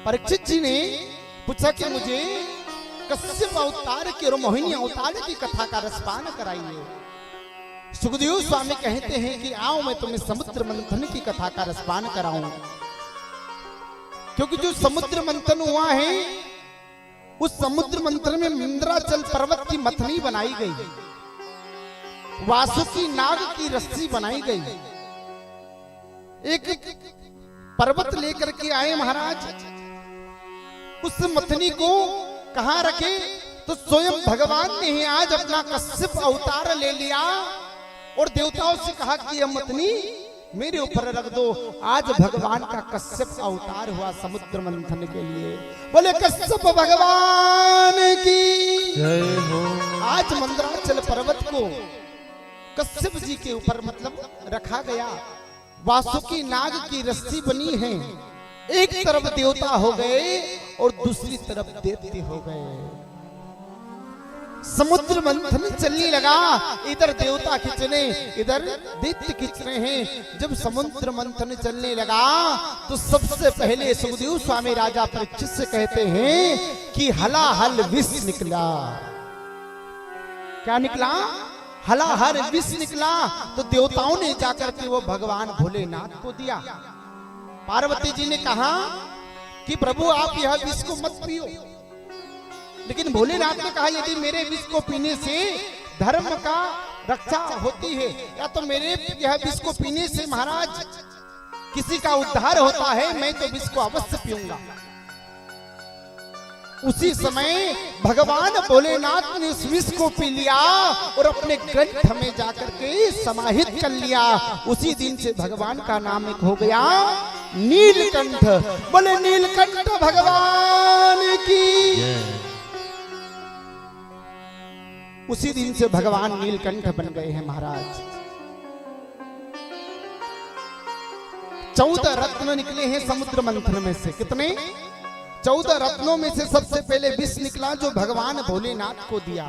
परीक्षित जी ने पूछा कि मुझे कश्यप अवतार की और मोहिनी अवतार की कथा का रसपान कराइए। सुखदेव स्वामी कहते हैं कि आओ मैं तुम्हें समुद्र मंथन की कथा का रसपान कराऊं, क्योंकि जो समुद्र मंथन हुआ है उस समुद्र मंथन में मंदराचल पर्वत की मथनी बनाई गई, वासुकी नाग की रस्सी बनाई गई। एक पर्वत लेकर के आए महाराज, उस मथनी को कहां रखे तो स्वयं भगवान ने ही आज अपना कश्यप अवतार ले लिया और देवताओं से कहा कि यह मथनी मेरे ऊपर रख दो। आज भगवान का कश्यप अवतार हुआ समुद्र मंथन के लिए। बोले कश्यप भगवान की जय हो। आज मंदराचल पर्वत को कश्यप जी के ऊपर मतलब रखा गया, वासुकी नाग की रस्सी बनी है। एक तरफ देवता हो गए और दूसरी तरफ दैत्य हो गए। समुद्र मंथन चलने लगा, इधर देवता खींचने इधर दैत्य खींच रहे हैं। जब समुद्र मंथन चलने लगा तो सबसे पहले सुखदेव स्वामी राजा परीक्षित से कहते हैं कि हलाहल विष निकला। क्या निकला? हलाहल विष निकला। तो देवताओं ने जाकर के वो भगवान भोलेनाथ को दिया। पार्वती जी ने कहा कि प्रभु आप यह विष को मत पियो, लेकिन भोलेनाथ ने कहा यदि मेरे विष को पीने से धर्म का रक्षा होती है या तो मेरे यह विष को पीने से महाराज किसी का उद्धार होता है, मैं तो विष को अवश्य पीऊंगा। उसी समय भगवान भोलेनाथ ने उस विष को पी लिया और अपने ग्रंथ में जाकर के समाहित कर लिया। उसी दिन से भगवान का नाम एक हो गया नीलकंठ। बोले नीलकंठ भगवान की। उसी दिन से भगवान नीलकंठ बन गए हैं महाराज। 14 रत्न निकले हैं समुद्र मंथन में से। कितने? 14 रत्नों में से सबसे पहले विष निकला जो भगवान भोलेनाथ को दिया।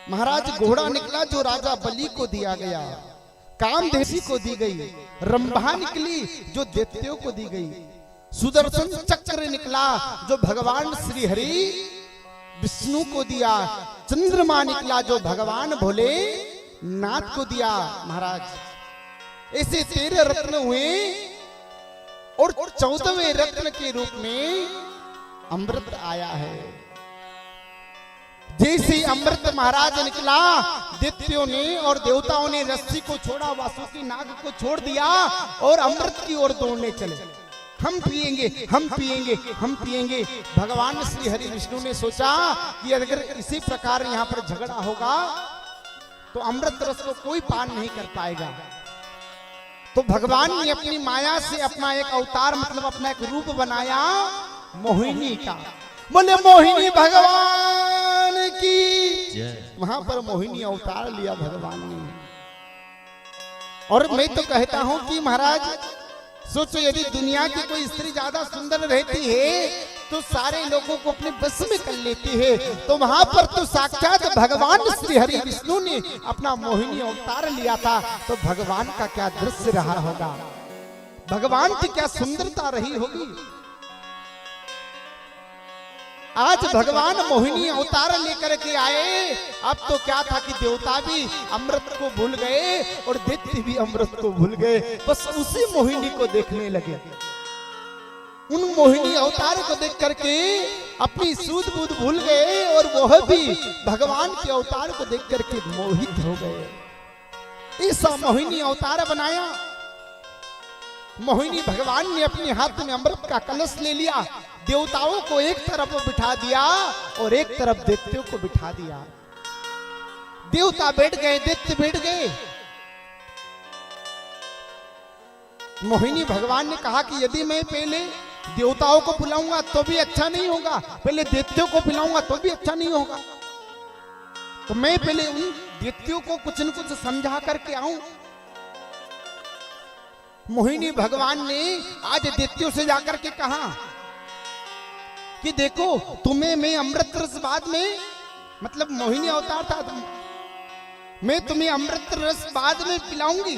महाराज घोड़ा निकला जो राजा बलि को दिया गया, कामदेवी को दी गई। रंभा निकली जो दैत्यों को दी गई। सुदर्शन चक्र निकला जो भगवान श्री हरि विष्णु को दिया। चंद्रमा निकला जो भगवान भोले नाथ को दिया। महाराज ऐसे 13 रत्न हुए और 14वें रत्न के रूप में अमृत आया है। जैसे अमृत महाराज निकला, दैत्यों ने और देवताओं ने रस्सी को छोड़ा, वासुकी नाग को छोड़ दिया और अमृत की ओर दौड़ने चले। हम पिएंगे, हम पिएंगे, हम पिएंगे। भगवान श्री हरि विष्णु ने सोचा कि अगर इसी प्रकार यहाँ पर झगड़ा होगा तो अमृत रस को कोई पान नहीं कर पाएगा। तो भगवान ने अपनी माया से अपना एक अवतार मतलब अपना एक रूप बनाया मोहिनी का। बोले मोहिनी भगवान की। वहां पर मोहिनी अवतार लिया भगवान ने। और मैं तो कहता हूं कि महाराज सोचो यदि दुनिया की कोई स्त्री ज्यादा सुंदर रहती है तो सारे लोगों को अपने बस में कर लेती है, तो वहां पर तो साक्षात भगवान श्री हरि विष्णु ने अपना मोहिनी अवतार लिया था। तो भगवान का क्या दृश्य रहा होगा, भगवान की क्या सुंदरता रही होगी। आज भगवान मोहिनी अवतार लेकर के आए। अब तो क्या था कि देवता भी अमृत को भूल गए और दैत्य भी अमृत को भूल गए, बस उसी मोहिनी को देखने लगे। उन मोहिनी अवतार को देख करके अपनी सूझ बूझ भूल गए और वह भी भगवान के अवतार को देख करके मोहित हो गए। ऐसा मोहिनी अवतार बनाया। मोहिनी भगवान ने अपने हाथ में अमृत का कलश ले लिया, देवताओं को एक तरफ बिठा दिया और एक तरफ दैत्यों को बिठा दिया। देवता बैठ गए, दैत्य बैठ गए। मोहिनी भगवान ने कहा कि यदि मैं पहले देवताओं को बुलाऊंगा तो भी अच्छा नहीं होगा, पहले दैत्यों को बुलाऊंगा तो भी अच्छा नहीं होगा, तो मैं पहले उन दैत्यों को कुछ न कुछ समझा करके आऊं। मोहिनी भगवान ने आज दैत्यों से जाकर के कहा कि देखो तुम्हें मैं अमृत रस बाद में मतलब मोहिनी अवतार था, मैं तुम्हें अमृत रस बाद में पिलाऊंगी,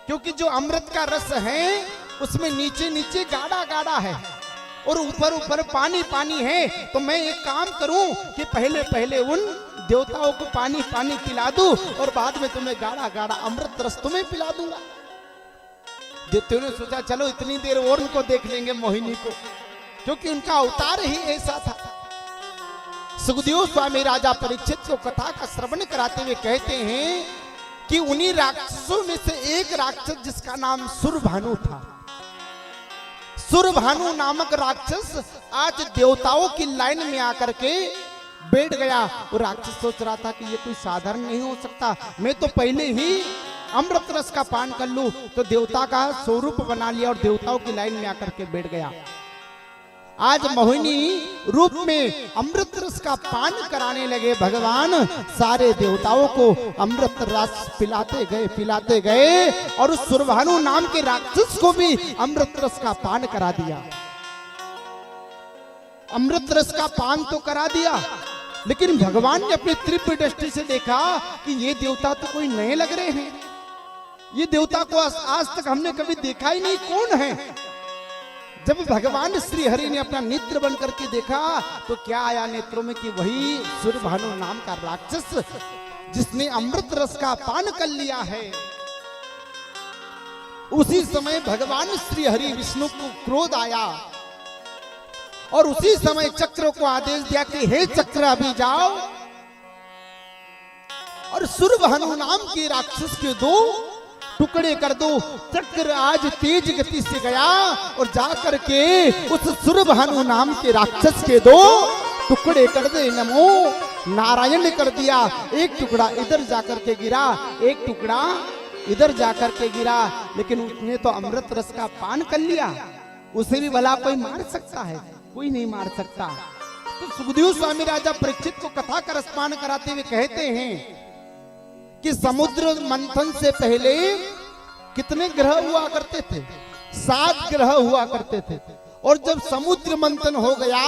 क्योंकि जो अमृत का रस है उसमें नीचे नीचे गाढ़ा गाढ़ा है और ऊपर ऊपर पानी पानी है, तो मैं एक काम करूं कि पहले पहले उन देवताओं को पानी पानी पिला दूं और बाद में तुम्हें गाढ़ा गाढ़ा अमृत रस तुम्हें पिला दूंगा। दैत्यों ने सोचा चलो इतनी देर और उनको देख लेंगे मोहिनी को, क्योंकि उनका अवतार ही ऐसा था। सुखदेव स्वामी राजा परीक्षित को कथा का श्रवण कराते हुए कहते हैं कि उन्हीं राक्षसों में से एक राक्षस जिसका नाम सुरभानु था, सुरभानु नामक राक्षस आज देवताओं की लाइन में आकर के बैठ गया। वो राक्षस सोच रहा था कि ये कोई साधारण नहीं हो सकता, मैं तो पहले ही अमृत रस का पान कर लूं, तो देवता का स्वरूप बना लिया और देवताओं की लाइन में आकर के बैठ गया। आज मोहिनी रूप में अमृत रस का पान कराने लगे भगवान। सारे देवताओं को अमृत रस पिलाते गए और उस सुरभानु नाम के राक्षस को भी अमृत रस का पान करा दिया। अमृत रस का पान तो करा दिया, लेकिन भगवान ने अपनी तीव्र दृष्टि से देखा कि ये देवता तो कोई नए लग रहे हैं, ये देवता को आज तक हमने कभी देखा ही नहीं, कौन है। जब भगवान श्री हरि ने अपना नेत्र बंद करके देखा तो क्या आया नेत्रों में कि वही सुरभानु नाम का राक्षस जिसने अमृत रस का पान कर लिया है। उसी समय भगवान श्री हरि विष्णु को क्रोध आया और उसी समय चक्र को आदेश दिया कि हे चक्र अभी जाओ और सुरभानु नाम के राक्षस के दो टुकड़े कर दो। चक्र आज तेज गति से गया और जाकर के उस सुरभानु नाम के राक्षस के दो टुकड़े कर दे। नमो नारायण ने कर दिया। एक टुकड़ा इधर जाकर के गिरा, एक टुकड़ा इधर जाकर के गिरा, लेकिन उसने तो अमृत रस का पान कर लिया। उसे भी भला कोई मार सकता है? कोई नहीं मार सकता। तो सुखदेव स्वामी राजा परीक्षित को कथा का रसपान कराते हुए कहते हैं कि समुद्र मंथन से पहले कितने ग्रह हुआ करते थे? 7 ग्रह हुआ करते थे। और जब समुद्र मंथन हो गया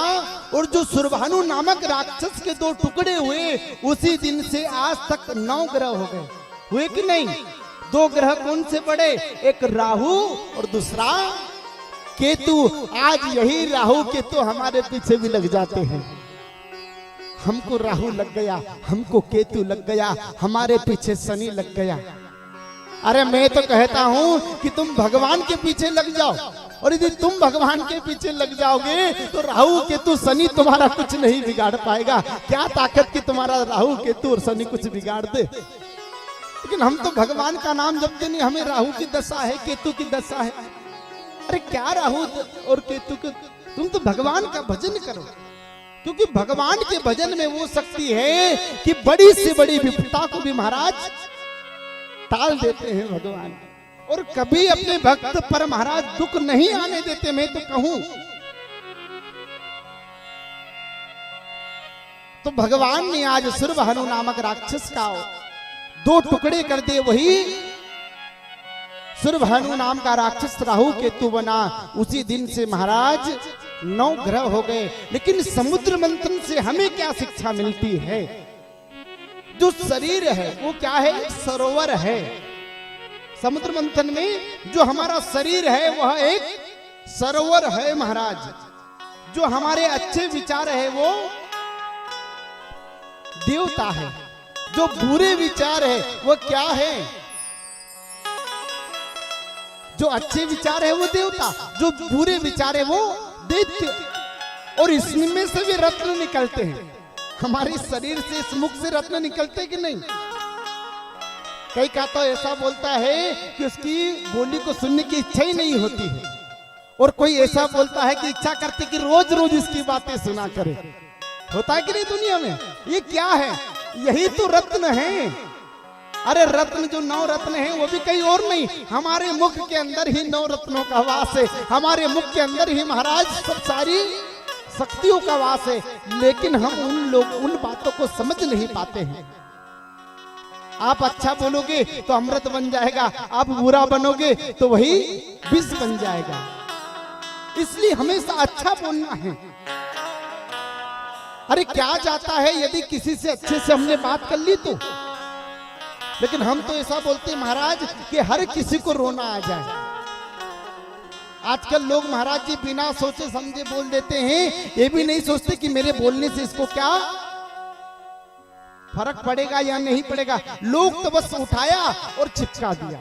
और जो सुरभानु नामक राक्षस के 2 टुकड़े हुए, उसी दिन से आज तक 9 ग्रह हो गए। हुए कि नहीं? 2 ग्रह कौन से पड़े? एक राहु और दूसरा केतु। आज यही राहु केतु हमारे पीछे भी लग जाते हैं। हमको राहु लग गया, हमको केतु लग गया, हमारे पीछे शनि लग गया। अरे मैं तो कहता हूं कि तुम भगवान के पीछे लग जाओ, और यदि तुम भगवान के पीछे लग जाओगे तो राहु केतु शनि तुम्हारा कुछ नहीं बिगाड़ पाएगा। क्या ताकत की तुम्हारा राहु केतु और शनि कुछ बिगाड़ दे। लेकिन हम तो भगवान का नाम जपते नहीं, हमें राहु की दशा है, केतु की दशा है। अरे क्या राहु और केतु के, तुम तो भगवान का भजन करो, क्योंकि भगवान के भजन में वो शक्ति है कि बड़ी से बड़ी विपदा को भी महाराज टाल देते हैं भगवान, और कभी अपने भक्त पर महाराज दुख नहीं आने देते। मैं तो कहूं तो भगवान ने आज सुरभानु नामक राक्षस का 2 टुकड़े कर दिए। वही सुरभानु नाम का राक्षस राहु केतु बना। उसी दिन से महाराज 9 ग्रह हो गए। लेकिन समुद्र मंथन से हमें क्या शिक्षा मिलती है? जो शरीर है वो क्या है? सरोवर है। समुद्र मंथन में जो हमारा शरीर है वह एक सरोवर है महाराज। जो हमारे अच्छे विचार है वो देवता है, जो बुरे विचार है वो क्या है? जो अच्छे विचार है वो देवता, जो बुरे विचार है वो दैत्य। और इसमें से भी रत्न निकलते हैं। हमारे शरीर से, इस मुख से रत्न निकलते कि नहीं? कई का तो ऐसा बोलता है कि उसकी बोली को सुनने की इच्छा ही नहीं होती है, और कोई ऐसा बोलता है कि इच्छा करती कि रोज रोज इसकी बातें सुना करे। होता है कि नहीं दुनिया में? ये क्या है? यही तो रत्न है। अरे रत्न, जो 9 रत्न हैं वो भी कहीं और नहीं, हमारे मुख के अंदर ही 9 रत्नों का वास है। हमारे मुख के अंदर ही महाराज सब सारी शक्तियों का वास है। लेकिन हम उन बातों को समझ नहीं पाते हैं। आप अच्छा बोलोगे तो अमृत बन जाएगा, आप बुरा बनोगे तो वही विष बन जाएगा। इसलिए हमेशा अच्छा बोलना है। अरे क्या जाता है यदि किसी से अच्छे से हमने बात कर ली तो? लेकिन हम तो ऐसा बोलते हैं महाराज कि हर किसी को रोना आ जाए। आजकल लोग महाराज जी बिना सोचे समझे बोल देते हैं, ये भी नहीं सोचते कि मेरे बोलने से इसको क्या फर्क पड़ेगा या नहीं पड़ेगा। लोग तो बस उठाया और चिपका दिया,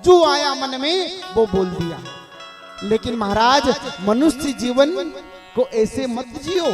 जो आया मन में वो बोल दिया। लेकिन महाराज मनुष्य जीवन को ऐसे मत जियो